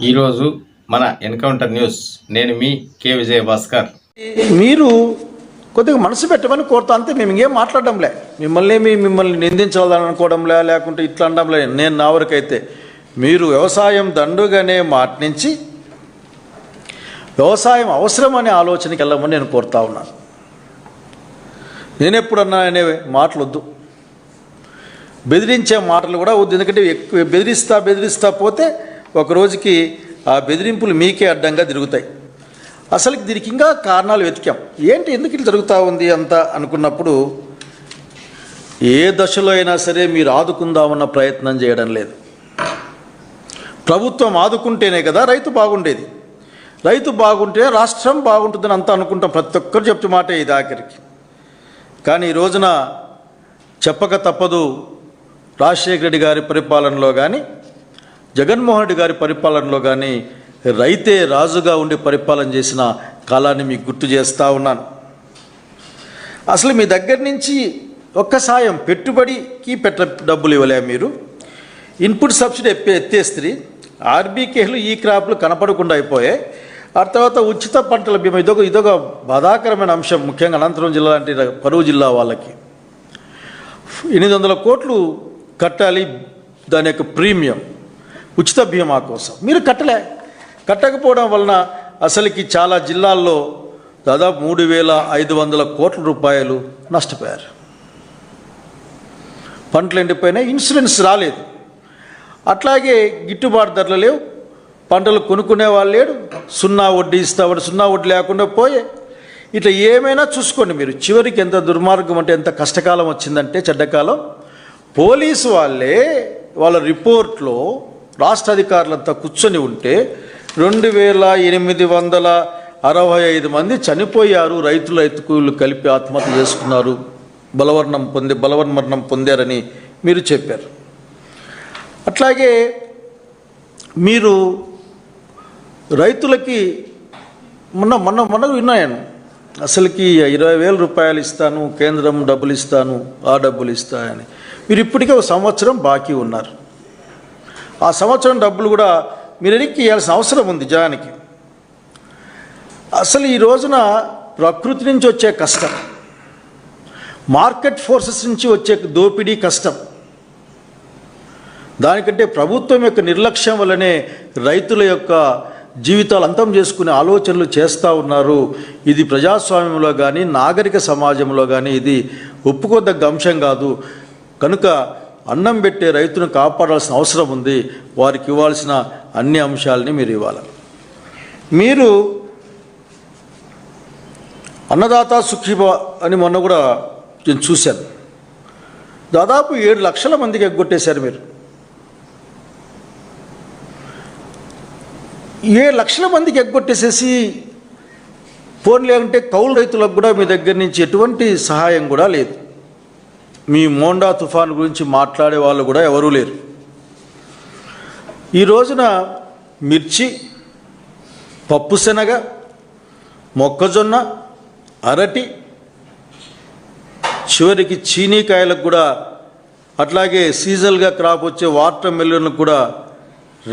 ఈరోజు మన encounter news, నేను మీ కే విజయభాస్కర్. మీరు కొద్దిగా మనసు పెట్టమని కోరుతా, అంతే. మేము ఇంకేం మాట్లాడడంలే, మిమ్మల్ని నిందించాలని అనుకోవడంలే, లేకుంటే ఇట్లా అనడంలే. నేను నా వరకైతే మీరు వ్యవసాయం దండుగానే మాట నుంచి వ్యవసాయం అవసరం అనే ఆలోచనకి వెళ్ళమని నేను కోరుతా ఉన్నాను. నేను ఎప్పుడన్నా అనే మాటలు వద్దు, బెదిరించే మాటలు కూడా వద్దు. ఎందుకంటే ఎక్కువ బెదిరిస్తా పోతే ఒక రోజుకి ఆ బెదిరింపులు మీకే అడ్డంగా తిరుగుతాయి. అసలు దీనికి ఇంకా కారణాలు వెతికాం. ఏంటి, ఎందుకు ఇట్లా జరుగుతూ ఉంది అంతా అనుకున్నప్పుడు, ఏ దశలో అయినా సరే మీరు ఆదుకుందామన్న ప్రయత్నం చేయడం లేదు. ప్రభుత్వం ఆదుకుంటేనే కదా రైతు బాగుండేది, రైతు బాగుంటే రాష్ట్రం బాగుంటుందని అంతా అనుకుంటాం. ప్రతి ఒక్కరు చెప్తే మాట ఇది ఆఖరికి. కానీ ఈ రోజున చెప్పక తప్పదు, రాజశేఖర రెడ్డి గారి పరిపాలనలో కానీ జగన్మోహన్ రెడ్డి గారి పరిపాలనలో కానీ రైతే రాజుగా ఉండి పరిపాలన చేసిన కాలాన్ని మీకు గుర్తు చేస్తూ ఉన్నాను. అసలు మీ దగ్గర నుంచి ఒక్క సాయం పెట్టుబడికి డబ్బులు ఇవ్వలే. మీరు ఇన్పుట్ సబ్సిడీ ఎత్తేస్తే ఆర్బీకేలు ఈ క్రాప్లు కనపడకుండా అయిపోయాయి. ఆ తర్వాత ఉచిత పంటల బీమా ఇదొక బాధాకరమైన అంశం, ముఖ్యంగా అనంతపురం జిల్లా లాంటి పరువు జిల్లా వాళ్ళకి 800 కోట్లు కట్టాలి. దాని యొక్క ప్రీమియం ఉచిత బీమా కోసం మీరు కట్టకపోవడం వలన అసలుకి చాలా జిల్లాల్లో దాదాపు 3,500 కోట్ల రూపాయలు నష్టపోయారు. పంటలు ఎండిపోయినాయి, ఇన్సూరెన్స్ రాలేదు. అట్లాగే గిట్టుబాటు ధరలు లేవు, పంటలు కొనుక్కునే వాళ్ళు లేడు, సున్నా వడ్డీ సున్నా వడ్డీ లేకుండా పోయే. ఇట్లా ఏమైనా చూసుకోండి మీరు. చివరికి ఎంత దుర్మార్గం అంటే, ఎంత కష్టకాలం వచ్చిందంటే, చెడ్డకాలం. పోలీసు వాళ్ళే వాళ్ళ రిపోర్ట్లో రాష్ట్ర అధికారులంతా కూర్చొని ఉంటే 2,865 మంది చనిపోయారు, రైతు కూలీలు కలిపి ఆత్మహత్య చేసుకున్నారు, బలవన్మరణం పొందారని మీరు చెప్పారు. అట్లాగే మీరు రైతులకి మొన్న విన్నాను, అసలుకి 20,000 రూపాయలు ఇస్తాను, కేంద్రం డబ్బులు ఇస్తాను, ఆ డబ్బులు ఇస్తాయని. మీరు ఇప్పటికే ఒక సంవత్సరం బాకీ ఉన్నారు. ఆ సంవత్సరం డబ్బులు కూడా మీరు ఎన్నిక ఇవ్వాల్సిన అవసరం ఉంది జనానికి. అసలు ఈ రోజున ప్రకృతి నుంచి వచ్చే కష్టం, మార్కెట్ ఫోర్సెస్ నుంచి వచ్చే దోపిడీ కష్టం, దానికంటే ప్రభుత్వం యొక్క నిర్లక్ష్యం వల్లనే రైతుల యొక్క జీవితాలు అంతం చేసుకునే ఆలోచనలు చేస్తూ ఉన్నారు. ఇది ప్రజాస్వామ్యంలో కానీ నాగరిక సమాజంలో కానీ ఇది ఒప్పుకోదగ్గ అంశం కాదు. కనుక అన్నం పెట్టే రైతును కాపాడాల్సిన అవసరం ఉంది. వారికి ఇవ్వాల్సిన అన్ని అంశాలని మీరు ఇవ్వాలి. మీరు అన్నదాత సుఖీభవ అని మొన్న కూడా నేను చూశాను, దాదాపు 7 లక్షల మందికి ఎగ్గొట్టేశారు మీరు. 7 లక్షల మందికి ఎగ్గొట్టేసేసి పోన్లే అంటే కౌలు రైతులకు కూడా మీ దగ్గర నుంచి ఎటువంటి సహాయం కూడా లేదు. మీ మోండా తుఫాన్ గురించి మాట్లాడే వాళ్ళు కూడా ఎవరూ లేరు. ఈ రోజున మిర్చి, పప్పుశనగ, మొక్కజొన్న, అరటి, చివరికి చీనీకాయలకు కూడా, అట్లాగే సీజనల్గా క్రాప్ వచ్చే వాటర్ మెలన్లకు కూడా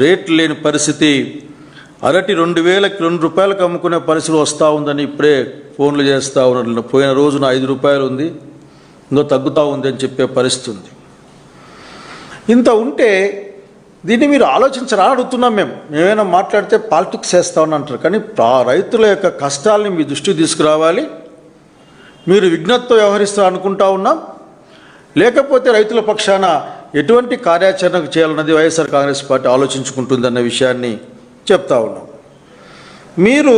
రేట్లు లేని పరిస్థితి. అరటి 2,000కి 2 రూపాయలకు అమ్ముకునే పరిస్థితి వస్తూ ఉందని ఇప్పుడే ఫోన్లు చేస్తూ ఉన్నారు. పోయిన రోజున 5 రూపాయలు ఉంది, ఇంకో తగ్గుతూ ఉంది అని చెప్పే పరిస్థితి ఉంది. ఇంత ఉంటే దీన్ని మీరు ఆలోచించరా అడుగుతున్నాం. మేమైనా మాట్లాడితే పాలిటిక్స్ చేస్తామని అంటారు. కానీ రైతుల యొక్క కష్టాలని మీ దృష్టికి తీసుకురావాలి. మీరు విఘ్నతతో వ్యవహరిస్తా అనుకుంటా ఉన్నాం, లేకపోతే రైతుల పక్షాన ఎటువంటి కార్యాచరణకు చేయాలన్నది వైఎస్ఆర్ కాంగ్రెస్ పార్టీ ఆలోచించుకుంటుందన్న విషయాన్ని చెప్తా ఉన్నాం. మీరు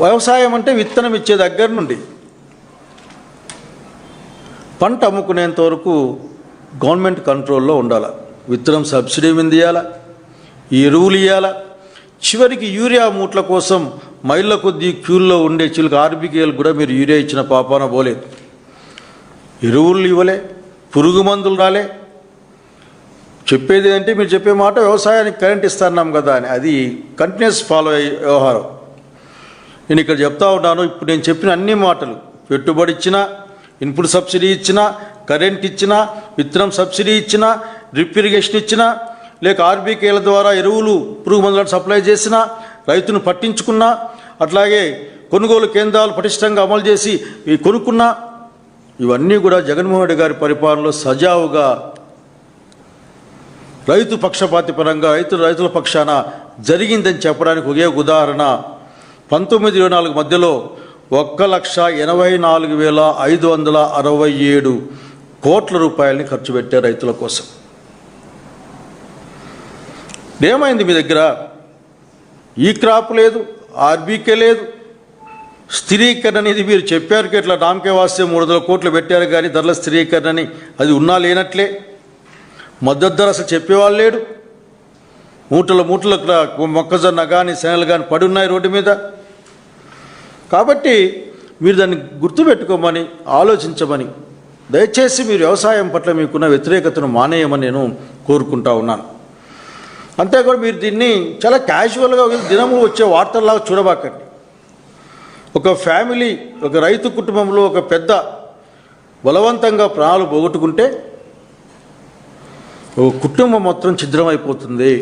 వ్యవసాయం అంటే విత్తనం ఇచ్చే దగ్గర నుండి పంట అమ్ముకునేంత వరకు గవర్నమెంట్ కంట్రోల్లో ఉండాలి. విత్తనం సబ్సిడీ మీద ఇవ్వాలా, ఎరువులు ఇవ్వాలా, చివరికి యూరియా మూట్ల కోసం మైళ్ళ కొద్దీ క్యూల్లో ఉండే చిలుక ఆర్బీకేలు కూడా మీరు యూరియా ఇచ్చిన పాపాన పోలేదు. ఎరువులు ఇవ్వలే, పురుగు మందులు రాలే. చెప్పేది ఏంటంటే, మీరు చెప్పే మాట వ్యవసాయానికి కరెంట్ ఇస్తున్నాం కదా అని, అది కంటిన్యూస్ ఫాలో అయ్యే వ్యవహారం. నేను ఇక్కడ చెప్తా ఉన్నాను, ఇప్పుడు నేను చెప్పిన అన్ని మాటలు, పెట్టుబడి ఇచ్చినా, ఇన్పుట్ సబ్సిడీ ఇచ్చినా, కరెంట్ ఇచ్చినా, విత్తనం సబ్సిడీ ఇచ్చినా, డ్రిప్ ఇరిగేషన్ ఇచ్చినా, లేక ఆర్బీకేల ద్వారా ఎరువులు పురుగు మందులను సప్లై చేసినా, రైతును పట్టించుకున్నా, అట్లాగే కొనుగోలు కేంద్రాలు పటిష్టంగా అమలు చేసి కొనుక్కున్నా, ఇవన్నీ కూడా జగన్మోహన్ రెడ్డి గారి పరిపాలనలో సజావుగా రైతు పక్షపాతి పరంగా రైతుల పక్షాన జరిగిందని చెప్పడానికి ఒకే ఉదాహరణ 1924 మధ్యలో 1,84,567 కోట్ల రూపాయలని ఖర్చు పెట్టారు రైతుల కోసం. ఏమైంది మీ దగ్గర? ఈ క్రాప్ లేదు, ఆర్బీకే లేదు, స్థిరీకరణ అనేది మీరు చెప్పారు ఇట్లా నామకే వాస్తే 300 కోట్లు పెట్టారు, కానీ ధరల స్థిరీకరణని అది ఉన్నా లేనట్లే. మద్దతు ధర అసలు చెప్పేవాళ్ళు లేడు. మూటల మొక్కజొన్న కానీ శనగలు కానీ పడి ఉన్నాయి రోడ్డు మీద. కాబట్టి మీరు దాన్ని గుర్తుపెట్టుకోమని, ఆలోచించమని, దయచేసి మీరు వ్యవసాయం పట్ల మీకున్న వ్యతిరేకతను మానేయమని నేను కోరుకుంటా ఉన్నాను. అంతేకాదు మీరు దీన్ని చాలా క్యాజువల్గా దినము వచ్చే వార్తల్లాగా చూడబాకండి. ఒక ఫ్యామిలీ, ఒక రైతు కుటుంబంలో ఒక పెద్ద బలవంతంగా ప్రాణాలు పోగొట్టుకుంటే ఒక కుటుంబం మొత్తం ఛిద్రమైపోతుంది.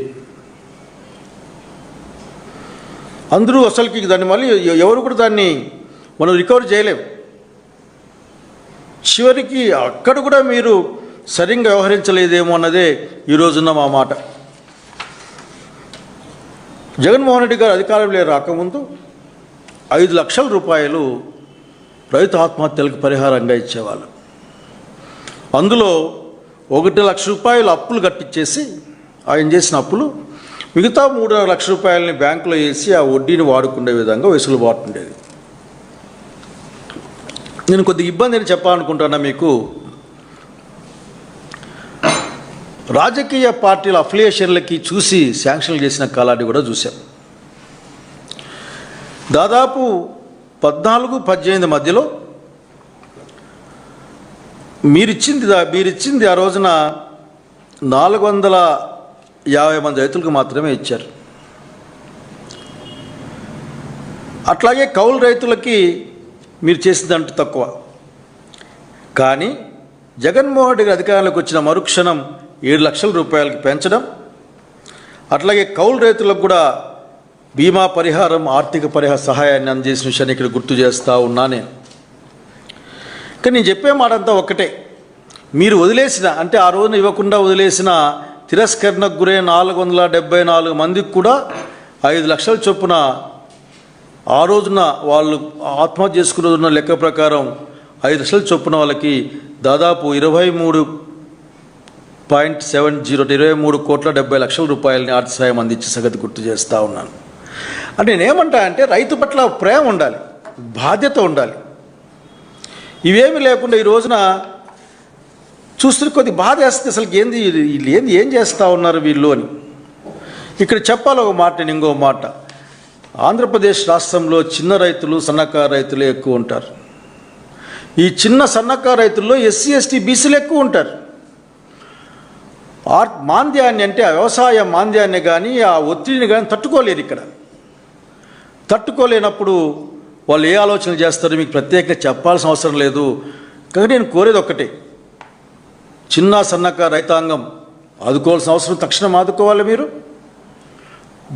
అందరూ అసలుకి దాన్ని మళ్ళీ ఎవరు కూడా దాన్ని మనం రికవర్ చేయలేం. చివరికి అక్కడ కూడా మీరు సరిగ్గా వ్యవహరించలేదేమో అన్నదే ఈరోజున్న మా మాట. జగన్మోహన్ రెడ్డి గారు అధికారంలో రాకముందు 5 లక్షల రూపాయలు రైతు ఆత్మహత్యలకు పరిహారంగా ఇచ్చేవాళ్ళు. అందులో 1 లక్ష రూపాయలు అప్పులు కట్టించేసి ఆయన చేసిన అప్పులు, మిగతా 3.5 లక్షల రూపాయలని బ్యాంకులో వేసి ఆ వడ్డీని వాడుకునే విధంగా వెసులుబాటు ఉండేది. నేను కొద్దిగా ఇబ్బంది అని చెప్పాలనుకుంటున్నా మీకు. రాజకీయ పార్టీల అఫిలియేషన్లకి చూసి శాంక్షన్లు చేసిన కాలాన్ని కూడా చూశాం. దాదాపు 14-18 మధ్యలో మీరిచ్చింది ఆ రోజున 450 మంది రైతులకు మాత్రమే ఇచ్చారు. అట్లాగే కౌలు రైతులకి మీరు చేసిందంటూ తక్కువ. కానీ జగన్మోహన్ రెడ్డి అధికారంలోకి వచ్చిన మరుక్షణం 7 లక్షల రూపాయలకి పెంచడం, అట్లాగే కౌలు రైతులకు కూడా బీమా పరిహారం, ఆర్థిక పరిహార సహాయాన్ని అందజేసిన విషయాన్ని ఇక్కడ గుర్తు చేస్తూ ఉన్నానే. కానీ నేను చెప్పే మాట అంతా ఒక్కటే. మీరు వదిలేసిన, అంటే ఆ రోజున ఇవ్వకుండా వదిలేసిన, తిరస్కరణకు గురైన 474 మందికి కూడా 5 లక్షల చొప్పున ఆ రోజున వాళ్ళు ఆత్మహత్య చేసుకున్న రోజున లెక్క ప్రకారం 5 లక్షల చొప్పున వాళ్ళకి దాదాపు 23 కోట్ల 70 లక్షల రూపాయలని ఆర్థిక సహాయం అందించే సంగతి గుర్తు చేస్తూ ఉన్నాను. అంటే నేనేమంటా అంటే రైతు పట్ల ప్రేమ ఉండాలి, బాధ్యత ఉండాలి. ఇవేమి లేకుండా ఈ రోజున చూస్తున్న కొద్ది బాధ వేస్తుంది. అసలు ఏం చేస్తూ ఉన్నారు వీళ్ళు అని. ఇక్కడ చెప్పాలి ఒక మాట, నేను ఇంకో మాట. ఆంధ్రప్రదేశ్ రాష్ట్రంలో చిన్న రైతులు, సన్నకారు రైతులే ఎక్కువ ఉంటారు. ఈ చిన్న సన్నకారు రైతుల్లో ఎస్సీ, ఎస్టీ, బీసీలు ఎక్కువ ఉంటారు. మాంద్యాన్ని, అంటే ఆ వ్యవసాయ మాంద్యాన్ని కానీ ఆ ఒత్తిడిని కానీ తట్టుకోలేరు. ఇక్కడ తట్టుకోలేనప్పుడు వాళ్ళు ఏ ఆలోచనలు చేస్తారో మీకు ప్రత్యేకంగా చెప్పాల్సిన అవసరం లేదు. కానీ నేను కోరేది ఒక్కటే, చిన్న సన్నకారు రైతాంగం ఆదుకోవాల్సిన అవసరం తక్షణం ఆదుకోవాలి మీరు.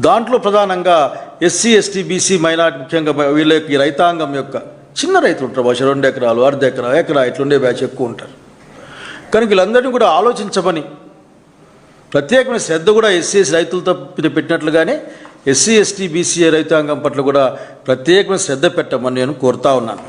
దాంట్లో ప్రధానంగా ఎస్సీ, ఎస్టీ, బీసీ, మైనార్టీ, ముఖ్యంగా వీళ్ళకి రైతాంగం యొక్క చిన్న రైతులు ఉంటారు. బహుశా 2 ఎకరాలు, అర్ధ ఎకరా, ఎకరా ఇట్లుండే బ్యాచ్ ఎక్కువ ఉంటారు. కనుక వీళ్ళందరినీ కూడా ఆలోచించమని, ప్రత్యేకమైన శ్రద్ధ కూడా ఎస్సీ రైతులతో పెట్టినట్లుగానే ఎస్సీ, ఎస్టీ, బీసీ రైతాంగం పట్ల కూడా ప్రత్యేకమైన శ్రద్ధ పెట్టమని నేను కోరుతా ఉన్నాను.